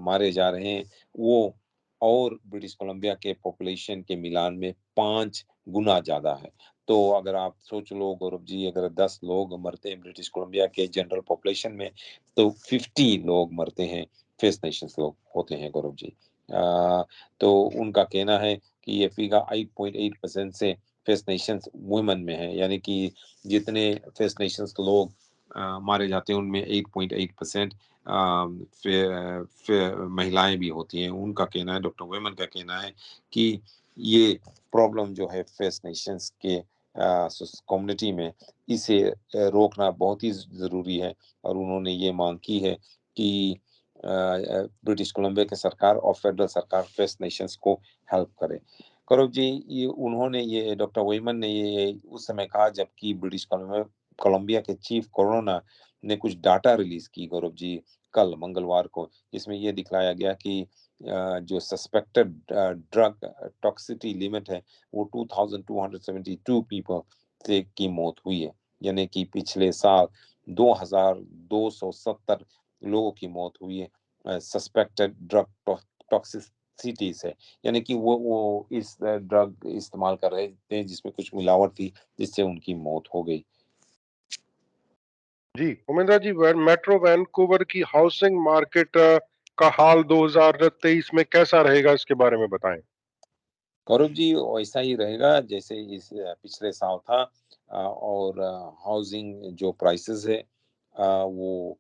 मारे जा रहे हैं, वो और ब्रिटिश कोलंबिया के पॉपुलेशन के मिलान में 5 गुना ज़्यादा है। तो अगर आप सोच लो गौरव जी, अगर 10 लोग मरते हैं ब्रिटिश कोलंबिया के जनरल पॉपुलेशन में, तो 50 लोग मरते हैं, फर्स्ट नेशंस लोग होते हैं गौरव जी। तो उनका कहना है कि ये फिगर 8.8% से फर्स्ट नेशंस वुमेन में है, यानी कि जितने फर्स्ट नेशंस लोग मारे जाते हैं उनमें 8.8% महिलाएं भी होती हैं। उनका कहना है, डॉक्टर वेमन का कहना है कि ये प्रॉब्लम जो है फर्स्ट नेशंस के कम्युनिटी में, इसे रोकना बहुत ही ज़रूरी है और उन्होंने ये मांग की है कि ब्रिटिश कोलंबिया की सरकार और फेडरल सरकार फर्स्ट नेशंस को हेल्प करे। गौरव जी, ये उन्होंने ये डॉक्टर वेमन ने ये उस समय कहा जबकि ब्रिटिश कोलंबिया कोलंबिया के चीफ कोरोनर ने कुछ डाटा रिलीज़ की गौरव जी, कल मंगलवार को, जिसमें ये दिखलाया गया कि जो सस्पेक्टेड ड्रग टॉक्सिसिटी लिमिट है, वो 2272 पीपल से की मौत हुई है। यानी कि पिछले साल 2270 लोगों की मौत हुई है सस्पेक्टेड ड्रग टॉक्सिसिटी से। यानी कि वो इस ड्रग इस्तेमाल कर रहे थे जिसमें कुछ मिलावट थी, जिससे उनकी मौत हो गई।
जी, उमेंद्रा जी, मेट्रो वैंकूवर की हाउसिंग मार्केट का हाल 2023 में कैसा रहेगा, इसके बारे में बताएं।
गौरव जी, वैसा ही रहेगा जैसे इस पिछले साल था और हाउसिंग जो प्राइसेस है वो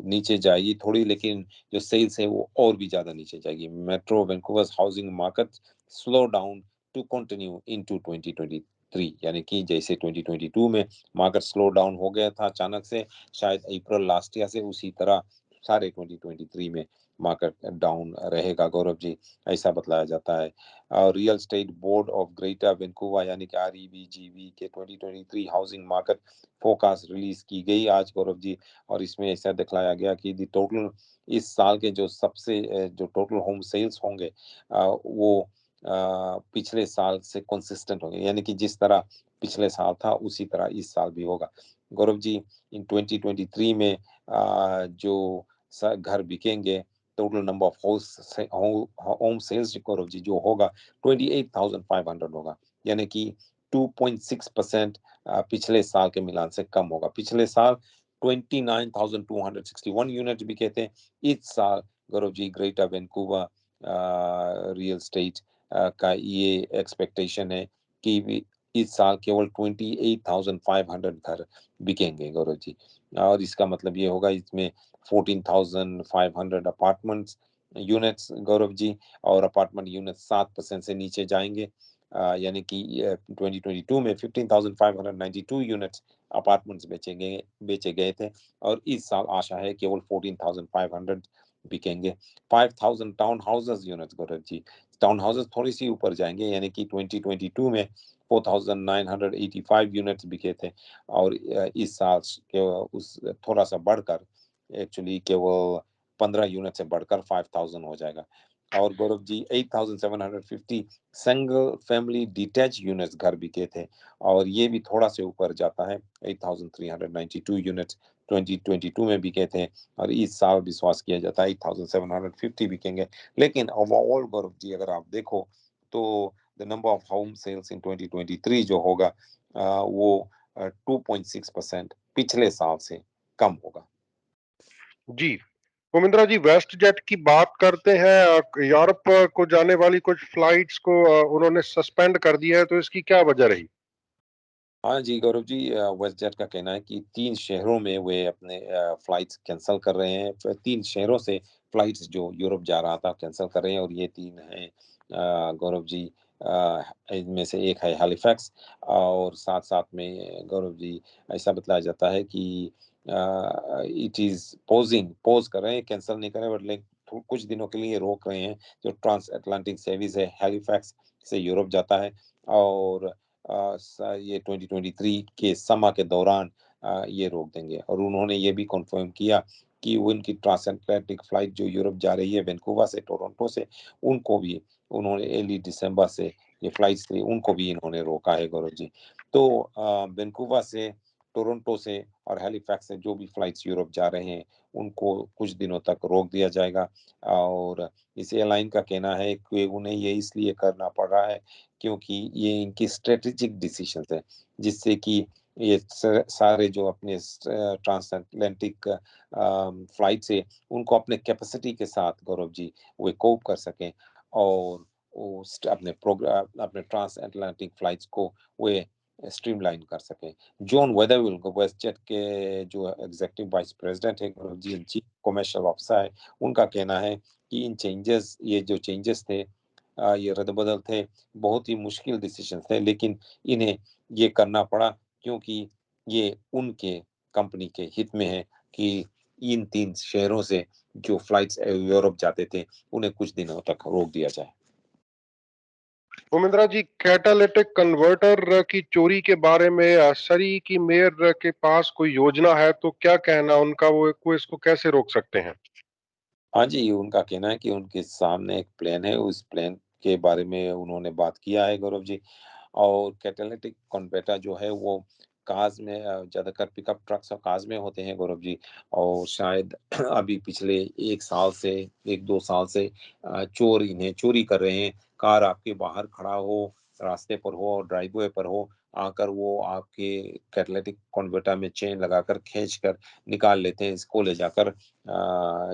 नीचे जाएगी थोड़ी, लेकिन जो सेल्स है वो और भी ज़्यादा नीचे जाएगी। Metro Vancouver's housing market slow down to continue into 2023, यानी कि जैसे 2022 में मार्केट स्लो डाउन हो गया था अचानक से, शायद अप्रैल लास्ट ईयर से, उसी तरह सारे 2023 में मार्केट डाउन रहेगा गौरव जी, ऐसा बतलाया जाता है। Real estate board of greater Vancouver यानी कि आरईबीजीवी के 2023 हाउसिंग मार्केट फोरकास्ट रिलीज की गई आज गौरव जी, और इसमें ऐसा दिखलाया गया कि दी टोटल इस साल के जो सबसे जो टोटल होम सेल्स होंगे वो पिछले साल से कंसिस्टेंट होंगे, यानी कि जिस तरह पिछले साल था उसी तरह इस साल भी होगा गौरव जी। इन 2023 में जो घर बिकेंगे, total number of home sales Gaurav ji जो होगा 28,500 होगा, यानी कि 2.6% पिछले साल के मिलान से कम होगा। पिछले साल 29,261 यूनिट बिके थे। इस साल Gaurav ji greater Vancouver real estate का ये एक्सपेक्टेशन है कि इस साल केवल 28,500 घर बिकेंगे गौरव जी, और इसका मतलब ये होगा इसमें 14,500 अपार्टमेंट्स यूनिट्स गौरव जी, और अपार्टमेंट यूनिट 7% से नीचे जाएंगे। यानी कि 2022 में 15,592 यूनिट्स अपार्टमेंट्स बेचे गए थे, और इस साल आशा है केवल 14,500 बिकेंगे। 5,000 town houses units Gaurav ji, town houses थोड़ी सी ऊपर जाएंगे, यानी कि 2022 में 4,985 यूनिट्स बिके थे, और इस साल के उस थोड़ा सा बढ़कर एक्चुअली केवल 15 यूनिट से बढ़कर 5,000 हो जाएगा। और Gaurav ji 8,750 single family detach units घर बिके थे, और ये भी थोड़ा से ऊपर जाता है। 8,392 यूनिट्स 2022 में बिके थे, और इस साल विश्वास किया जाता है 8,750 बिकेंगे। लेकिन ओवरऑल गौरव जी अगर आप देखो तो the number of home sales in 2023 जो होगा वो 2.6% पिछले साल से कम होगा।
जी, मोमिंद्रा जी, वेस्ट जेट की बात करते हैं। यूरोप को जाने वाली कुछ फ्लाइट्स को उन्होंने सस्पेंड कर दिया है, तो इसकी क्या वजह रही?
हाँ जी गौरव जी, वेस्टजेट का कहना है कि 3 शहरों में वे अपने फ्लाइट्स कैंसल कर रहे हैं। 3 शहरों से फ्लाइट्स जो यूरोप जा रहा था कैंसल कर रहे हैं, और ये 3 हैं गौरव जी, इनमें से एक है हैलिफैक्स, और साथ-साथ में गौरव जी ऐसा बताया जाता है कि इट इज़ पॉज़ कर रहे हैं, कैंसल नहीं कर रहे हैं, बट कुछ दिनों के लिए रोक रहे हैं। जो ट्रांस अटलांटिक सर्विस है हैलिफैक्स से यूरोप जाता है, और ये 2023 के समा के दौरान ये रोक देंगे, और उन्होंने ये भी कंफर्म किया कि वो इनकी ट्रांसएटलांटिक फ्लाइट जो यूरोप जा रही है वैंकूवर से टोरंटो से, उनको भी उन्होंने अर्ली दिसंबर से ये फ्लाइट्स थी उनको भी इन्होंने रोका है गौरव जी। तो वैंकूवर से, टोरंटो से और हैलिफैक्स से जो भी फ्लाइट्स यूरोप जा रहे हैं उनको कुछ दिनों तक रोक दिया जाएगा, और इस एयरलाइन का कहना है कि उन्हें ये इसलिए करना पड़ रहा है क्योंकि ये इनकी स्ट्रेटेजिक डिसीजंस है, जिससे कि ये सारे जो अपने ट्रांस अटलांटिक फ्लाइट्स है उनको अपने कैपेसिटी के साथ गौरव जी वे कोप कर सकें, और अपने ट्रांस अटलांटिक फ्लाइट्स को वे स्ट्रीमलाइन कर सकें। जॉन वेदरविल वेस्टजेट के जो एग्जीक्यूटिव वाइस प्रेसिडेंट है Gaurav ji, chief commercial officer है, उनका कहना है कि ये जो चेंजेस थे, ये रद्द-बदल थे, बहुत ही मुश्किल डिसीजन थे, लेकिन इन्हें ये करना पड़ा क्योंकि ये उनके कंपनी के हित में है कि इन 3 शहरों से जो फ्लाइट्स यूरोप जाते थे, उन्हें कुछ दिनों तक रोक दिया जाए।
मोमिंद्रा जी, कैटालिटिक कन्वर्टर की चोरी के बारे में सरी की मेयर के पास कोई योजना है, तो क्या कहना उनका, वो इसको कैसे रोक सकते हैं?
हाँ जी, उनका कहना है कि उनके सामने एक प्लान है, उस प्लान के बारे में उन्होंने बात किया है गौरव जी। और कैटालिटिक कन्वर्टर जो है वो कार्स में ज़्यादातर पिकअप ट्रक्स और कार्स में होते हैं गौरव जी, और शायद अभी पिछले 1 साल से 1-2 साल से चोर इन्हें चोरी कर रहे हैं। कार आपके बाहर खड़ा हो, रास्ते पर हो और ड्राइववे पर हो, आकर वो आपके कैटालिटिक कन्वर्टर में चेन लगाकर खींचकर निकाल लेते हैं। इसको ले जाकर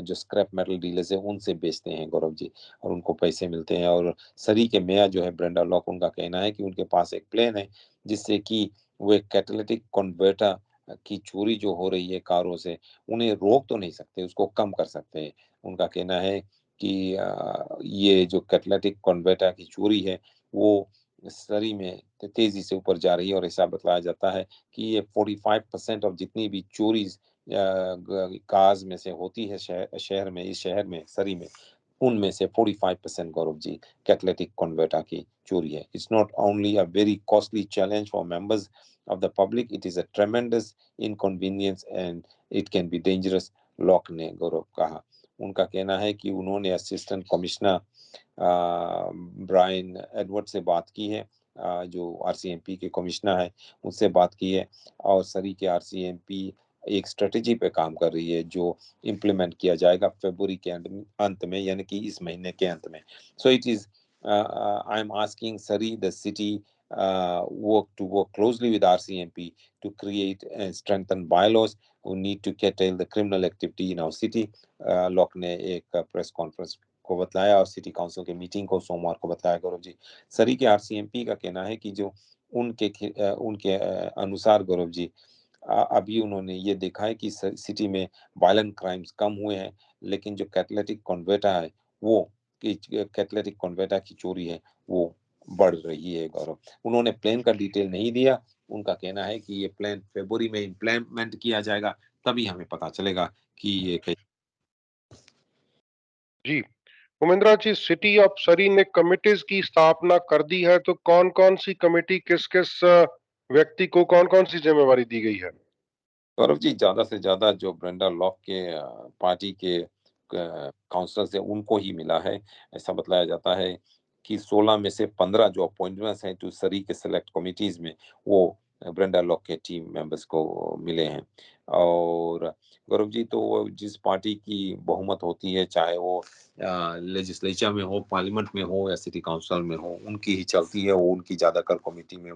जो स्क्रैप मेटल डीलर्स हैं उनसे बेचते हैं गौरव जी, और उनको पैसे मिलते हैं। और सरी के मेयर जो है ब्रेंडा लॉक, उनका कहना है कि उनके पास एक प्लान है जिससे कि वे कैटालिटिक कन्वर्टर की चोरी जो हो रही है कारों से, उन्हें रोक तो नहीं सकते, उसको कम कर सकते हैं। उनका कहना है कि ये जो कैटालिटिक कन्वर्टर की चोरी है वो सरी में तेजी से ऊपर जा रही है, और ऐसा बताया जाता है कि ये 45% ऑफ जितनी भी चोरी कार्स में से होती है शहर में, इस शहर में सरी में, उनमें से 45% गौरव जी कैटालिटिक कन्वर्टर की चोरी है। It's not only a very costly challenge for members of the public, it is a ट्रेमेंडस inconvenience and it can be dangerous, lock ने गौरव कहा। उनका कहना है कि उन्होंने असिस्टेंट कमिश्नर ब्रायन एडवर्ड से बात की है, जो आरसीएमपी के कमिश्नर है उनसे बात की है, और सरी के आरसीएमपी एक स्ट्रेटेजी पे काम कर रही है जो इम्प्लीमेंट किया जाएगा फरवरी के अंत में, यानी कि इस महीने के अंत में। So it is I am asking sorry the city work closely with RCMP to create and strengthen bylaws who need to curtail the criminal activity in our city. Lock ने एक प्रेस कॉन्फ्रेंस को बताया और city council के meeting को सोमवार को बताया गौरव जी। सरी के आरसीएमपी का कहना है कि जो उनके अनुसार गौरव जी, अभी उन्होंने ये देखा है कि सिटी में वायलेंट क्राइम्स कम हुए हैं, लेकिन जो कैटालिटिक कन्वर्टर है वो कि कैटलिटिक कन्वर्टर की चोरी है वो बढ़ रही है गौरव। उन्होंने प्लान का डिटेल नहीं दिया। उनका कहना है कि ये प्लान फरवरी में इम्प्लीमेंट किया जाएगा, तभी हमें पता चलेगा कि ये
जी, उमेंद्रा जी, सिटी ऑफ सरी ने कमिटीज की स्थापना कर दी है, तो कौन-कौन सी कमिटी किस-किस व्यक्ति को कौन-कौन सी जिम्मेवारी दी गई है?
गौरव जी, ज़्यादा से ज़्यादा जो ब्रेंडा लॉक के पार्टी के काउंसलर्स हैं, उनको ही मिला है। ऐसा बतलाया जाता है कि 16 में से 15 जो अपॉइंटमेंट्स हैं टू सरी के सेलेक्ट कमिटीज़ में, वो ब्रेंडा लॉक के टीम मेंबर्स को मिले हैं। और गौरव जी, तो वो जिस पार्टी की बहुमत होती है, चाहे वो लेजिस्लेचर में हो, पार्लियामेंट में हो या सिटी काउंसिल में हो, उनकी ही चलती है, वो उनकी ज़्यादातर कमिटी में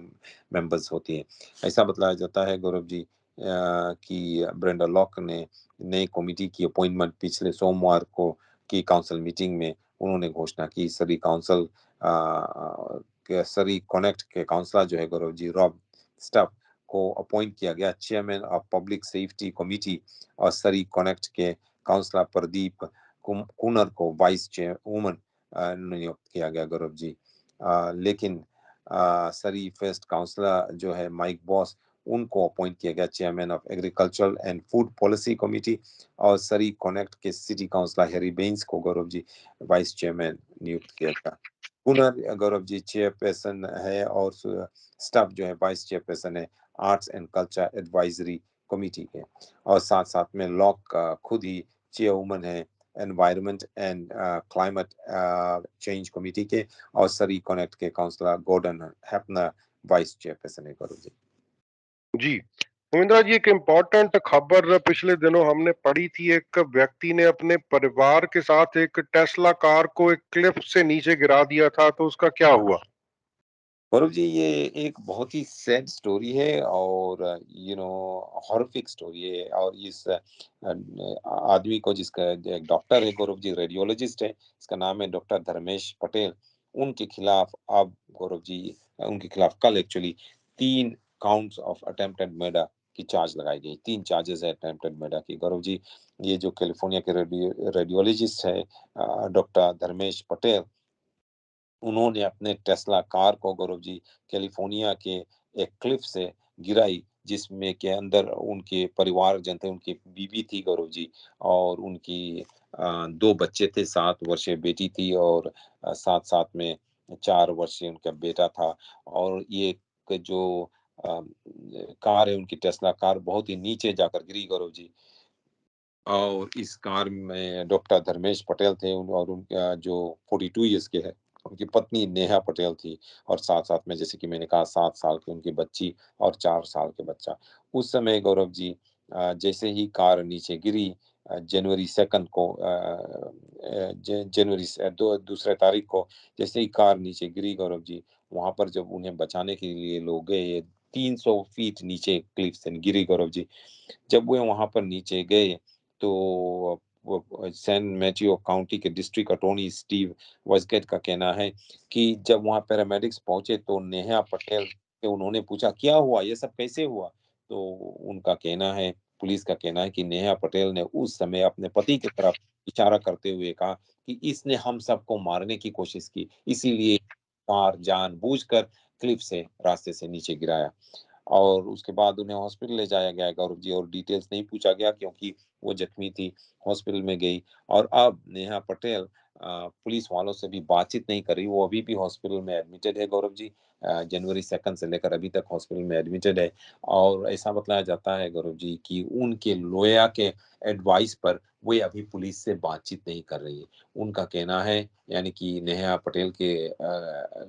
मेंबर्स होती हैं। ऐसा बतलाया जाता है गौरव जी कि ब्रेंडा लॉक ने नई कमेटी की अपॉइंटमेंट पिछले सोमवार को की काउंसिल मीटिंग में उन्होंने घोषणा की। सरी काउंसिल के सरी कनेक्ट के काउंसलर जो है गौरव जी, रॉब स्टफ को अपॉइंट किया गया chairman of public safety committee, और सरी कनेक्ट के काउंसलर प्रदीप कुनर को वाइस चेयरवुमन नियुक्त किया गया गौरव जी। लेकिन सरी फर्स्ट काउंसलर जो है माइक बॉस, उनको अपॉइंट किया गया chairman of agricultural and food policy committee, और सरी कनेक्ट के सिटी काउंसलर हैरी बेंस को गौरव जी वाइस चेयरमैन नियुक्त किया गया। पुनः गौरव जी चेयरपर्सन है, और स्टाफ जो है वाइस चेयरपर्सन है arts and culture advisory committee के, और साथ साथ में लॉक खुद ही चेयरवुमन है environment and climate change committee के, और सरी कनेक्ट के काउंसलर गॉर्डन हैपनर वाइस चेयरपर्सन है गौरव जी।
जी, उमेंद्रा जी, एक इम्पोर्टेंट खबर पिछले दिनों हमने पढ़ी थी। एक व्यक्ति ने अपने परिवार के साथ एक टेस्ला कार को एक क्लिफ से नीचे गिरा दिया था, तो उसका क्या हुआ?
गौरव जी, ये एक बहुत ही सैड स्टोरी है, और हॉरिफिक स्टोरी है। और इस आदमी को, जिसका एक डॉक्टर है गौरव जी, रेडियोलॉजिस्ट है, इसका नाम है डॉक्टर धर्मेश पटेल। उनके खिलाफ अब गौरव जी, उनके खिलाफ कल actually 3 counts of attempted murder की चार्ज लगाई गई। 3 चार्जेस है अटेम्प्टेड मर्डर की गौरव जी। ये जो कैलिफोर्निया के रेडियोलॉजिस्ट है डॉक्टर धर्मेश पटेल, उन्होंने अपने टेस्ला कार को गौरव जी कैलिफोर्निया के एक क्लिफ से गिराई, जिसमें के अंदर उनके परिवारजन थे। उनकी बीवी थी गौरव जी, और उनकी 2 बच्चे थे, 7 वर्षीय बेटी थी, और साथ साथ में 4 वर्षीय उनका बेटा था। और ये जो अ, कार है, उनकी टेस्ला कार बहुत ही नीचे जाकर गिरी गौरव जी। और इस कार में डॉक्टर धर्मेश पटेल थे, और उनका जो 42 ईयर्स के है, उनकी पत्नी नेहा पटेल थी, और साथ-साथ में जैसे कि मैंने कहा 7 साल की उनकी बच्ची और 4 साल के बच्चा। उस समय गौरव जी जैसे ही कार नीचे गिरी, जनवरी 2 को जनवरी से दो दूसरे तारीख को जैसे ही कार नीचे गिरी गौरव जी, वहाँ पर जब उन्हें बचाने के लिए लोग गए, 300 फीट नीचे क्लिफ से गिरी गौरव जी। जब वे वहाँ पर नीचे गए, तो वो सैन मैथ्यू काउंटी के डिस्ट्रिक्ट अटॉर्नी स्टीव वज़गेट का कहना है कि जब वहाँ पैरामेडिक्स पहुँचे, तो नेहा पटेल से उन्होंने पूछा, "क्या हुआ? ये सब कैसे हुआ?" तो उनका कहना है, पुलिस का कहना है कि नेहा पटेल ने उस समय अपने पति की तरफ इशारा करते हुए कहा कि इसने हम सबको मारने की कोशिश की, इसीलिए कार जानबूझकर क्लिफ से रास्ते से नीचे गिराया। और उसके बाद उन्हें हॉस्पिटल ले जाया गया गौरव जी, और डिटेल्स नहीं पूछा गया क्योंकि वो जख्मी थी, हॉस्पिटल में गई। और अब नेहा पटेल पुलिस वालों से भी बातचीत नहीं कर रही, वो अभी भी हॉस्पिटल में एडमिटेड है गौरव जी। जनवरी 2 से लेकर अभी तक हॉस्पिटल में एडमिटेड है, और ऐसा बताया जाता है गौरव जी कि उनके लॉयर के एडवाइस पर वे अभी पुलिस से बातचीत नहीं कर रही है। उनका कहना है, यानी कि नेहा पटेल के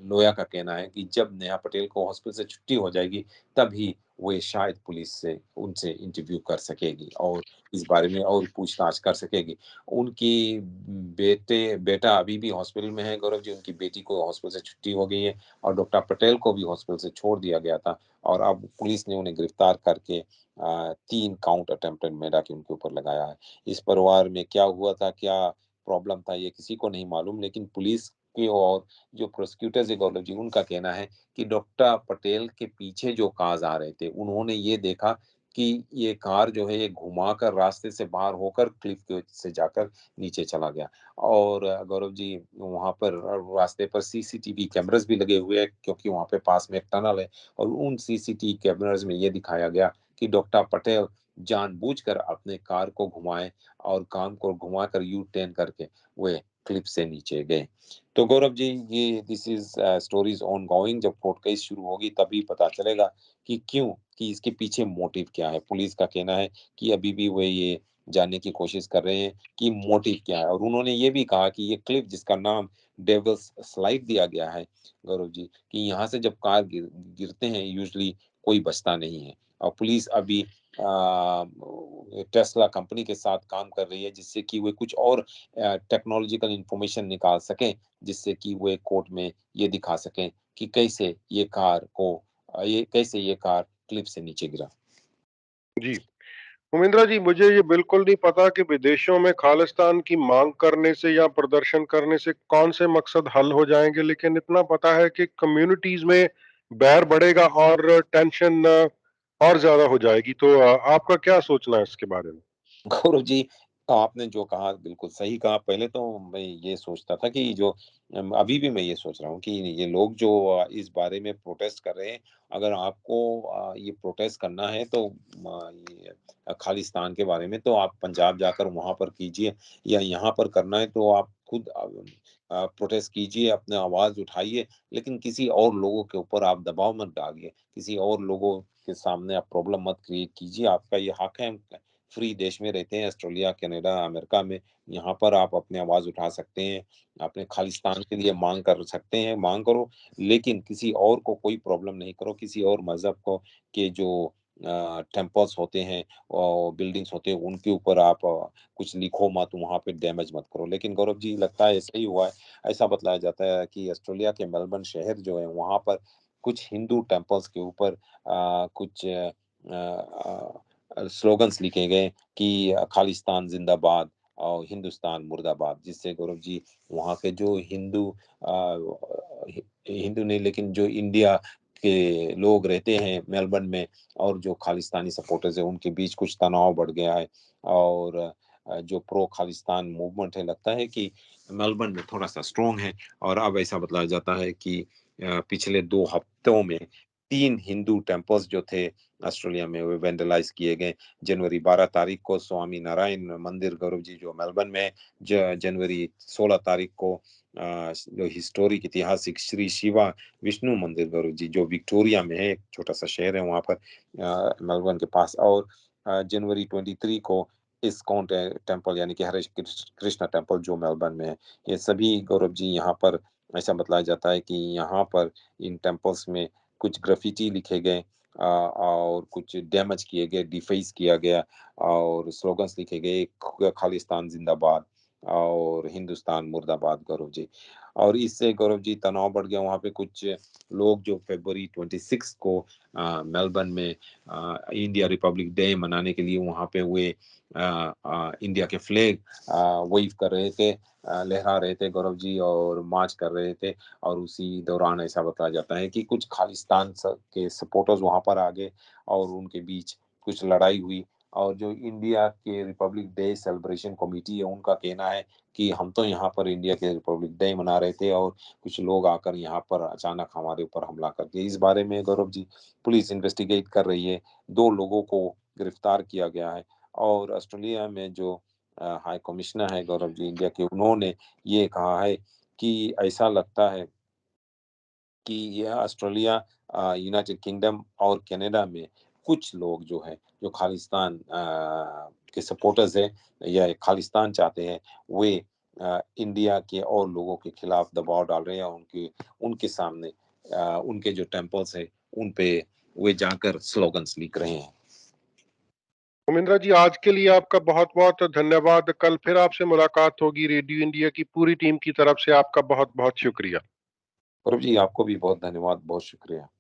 लॉयर का कहना है कि जब नेहा पटेल को हॉस्पिटल से छुट्टी हो जाएगी, तभी वो शायद पुलिस से उनसे इंटरव्यू कर सकेगी, और इस बारे में और पूछताछ कर सकेगी। उनकी बेटा अभी भी हॉस्पिटल में है गौरव जी, उनकी बेटी को हॉस्पिटल से छुट्टी हो गई है, और डॉक्टर पटेल को भी हॉस्पिटल से छोड़ दिया गया था, और अब पुलिस ने उन्हें गिरफ्तार करके 3 काउंट अटेम्प्टेड मर्डर के उनके ऊपर लगाया है। इस परिवार में क्या हुआ था, क्या प्रॉब्लम था, ये किसी को नहीं मालूम, लेकिन पुलिस की और जो प्रोसिक्यूटर्स है गौरव जी, उनका कहना है कि डॉक्टर पटेल के पीछे जो काज आ रहे थे, उन्होंने ये देखा कि ये कार जो है ये घुमाकर रास्ते से बाहर होकर क्लिफ के से जाकर नीचे चला गया। और गौरव जी वहाँ पर रास्ते पर सीसीटीवी कैमरास भी लगे हुए हैं क्योंकि वहाँ पे पास में एक टनल है और उन सीसीटीवी कैमरास में ये दिखाया गया कि डॉक्टर पटेल जानबूझकर अपने कार को घुमाए और कार को घुमाकर यू टर्न करके वे क्लिफ से नीचे गए। तो गौरव जी ये this is stories on going, जब कोर्ट केस शुरू होगी तभी पता चलेगा कि क्यों, कि इसके पीछे मोटिव क्या है। पुलिस का कहना है कि अभी भी वे ये जानने की कोशिश कर रहे हैं कि मोटिव क्या है और उन्होंने ये भी कहा कि ये क्लिफ जिसका नाम डेविल्स स्लाइड दिया गया है गौरव जी, कि यहाँ से जब कार गिरते हैं यूजुअली कोई बचता नहीं है। और पुलिस अभी टेस्ला कंपनी के साथ काम कर रही है जिससे कि वे कुछ और टेक्नोलॉजिकल इंफॉर्मेशन निकाल सकें, जिससे कि वे कोर्ट में ये दिखा सकें कि कैसे ये कार क्लिफ से नीचे गिरा।
जी। उमेंद्रा जी, मुझे ये बिल्कुल नहीं पता कि विदेशों में खालिस्तान की मांग करने से या प्रदर्शन करने से कौन से मकसद हल हो जाएंगे, लेकिन इतना पता है कि कम्युनिटीज में बैर बढ़ेगा और टेंशन और ज्यादा हो जाएगी। तो आपका क्या सोचना है इसके बारे में?
गौरव जी, आपने जो कहा बिल्कुल सही कहा। पहले तो मैं ये सोचता था कि जो अभी भी मैं ये सोच रहा हूँ कि ये लोग जो इस बारे में प्रोटेस्ट कर रहे हैं, अगर आपको ये प्रोटेस्ट करना है तो ये खालिस्तान के बारे में तो आप पंजाब जाकर वहाँ पर कीजिए, या यहाँ पर करना है तो आप खुद प्रोटेस्ट कीजिए, अपनी आवाज़ उठाइए, लेकिन किसी और लोगों के ऊपर आप दबाव मत डालिए, किसी और लोगों के सामने आप प्रॉब्लम मत क्रिएट कीजिए। आपका ये हक है, फ्री देश में रहते हैं, ऑस्ट्रेलिया, कनाडा, अमेरिका में, यहाँ पर आप अपनी आवाज़ उठा सकते हैं, अपने खालिस्तान के लिए माँग कर सकते हैं, माँग करो, लेकिन किसी और को कोई प्रॉब्लम नहीं करो, किसी और मज़हब को के जो टेम्पल्स होते हैं और बिल्डिंग्स होते हैं, उनके ऊपर आप कुछ लिखो मत, वहाँ पे डैमेज मत करो। लेकिन गौरव जी लगता है ऐसा ही हुआ है, ऐसा बतलाया जाता है कि ऑस्ट्रेलिया के मेलबर्न शहर जो है, वहाँ पर कुछ हिंदू टेम्पल्स के ऊपर कुछ स्लोगन्स लिखे गए कि खालिस्तान जिंदाबाद और हिंदुस्तान मुर्दाबाद, जिससे गौरव जी वहाँ के जो हिंदू नहीं लेकिन जो इंडिया के लोग रहते हैं मेलबर्न में और जो खालिस्तानी सपोर्टर्स है उनके बीच कुछ तनाव बढ़ गया है। और जो प्रो खालिस्तान मूवमेंट है, लगता है कि मेलबर्न में थोड़ा सा स्ट्रोंग है। और अब ऐसा बताया जाता है कि पिछले 2 हफ्तों में 3 हिंदू टेम्पल्स जो थे ऑस्ट्रेलिया में, वे वेंडलाइज किए गए। जनवरी 12 तारीख को स्वामी नारायण मंदिर गौरव जी जो मेलबर्न में है, जनवरी 16 तारीख को जो हिस्टोरिक ऐतिहासिक श्री शिवा विष्णु मंदिर गौरव जी जो विक्टोरिया में है, एक छोटा सा शहर है वहाँ पर मेलबर्न के पास। और जनवरी 23 को इस्कॉन टेम्पल यानी कि हरे कृष्णा टेम्पल जो मेलबर्न में है। ये सभी गौरव जी यहाँ पर ऐसा बतलाया जाता है कि यहाँ पर इन टेम्पल्स में कुछ ग्राफिटी लिखे गए और कुछ डैमेज किए गए, डिफेस किया गया और स्लोगन्स लिखे गए, खालिस्तान जिंदाबाद और हिंदुस्तान मुर्दाबाद गौरव जी। और इससे गौरव जी तनाव बढ़ गया। वहाँ पे कुछ लोग जो फरवरी 26 को मेलबर्न में इंडिया रिपब्लिक डे मनाने के लिए वहाँ पे हुए इंडिया के फ्लैग वेव कर रहे थे, लहरा रहे थे गौरव जी, और मार्च कर रहे थे। और उसी दौरान ऐसा बताया जाता है कि कुछ खालिस्तान के सपोर्टर्स वहां पर आ गए और उनके बीच कुछ लड़ाई हुई। और जो इंडिया के रिपब्लिक डे सेलिब्रेशन कमेटी है, उनका कहना है कि हम तो यहाँ पर इंडिया के रिपब्लिक डे मना रहे थे और कुछ लोग आकर यहाँ पर अचानक हमारे ऊपर हमला कर दिया। इस बारे में गौरव जी पुलिस इन्वेस्टिगेट कर रही है, 2 लोगों को गिरफ्तार किया गया है। और ऑस्ट्रेलिया में जो हाई कमिश्नर है गौरव जी इंडिया के, उन्होंने ये कहा है कि ऐसा लगता है कि यह ऑस्ट्रेलिया, यूनाइटेड किंगडम और कनाडा में कुछ लोग जो हैं, जो खालिस्तान के सपोर्टर्स हैं या खालिस्तान चाहते हैं, वे इंडिया के और लोगों के खिलाफ दबाव डाल रहे हैं। उनके उनके सामने उनके जो टेम्पल्स हैं, उन पे वे जाकर स्लोगन्स लिख रहे हैं।
उमेंद्रा जी, आज के लिए आपका बहुत बहुत धन्यवाद। कल फिर आपसे मुलाकात होगी। रेडियो इंडिया की पूरी टीम की तरफ से आपका बहुत बहुत शुक्रिया।
गौरव जी, आपको भी बहुत धन्यवाद, बहुत शुक्रिया।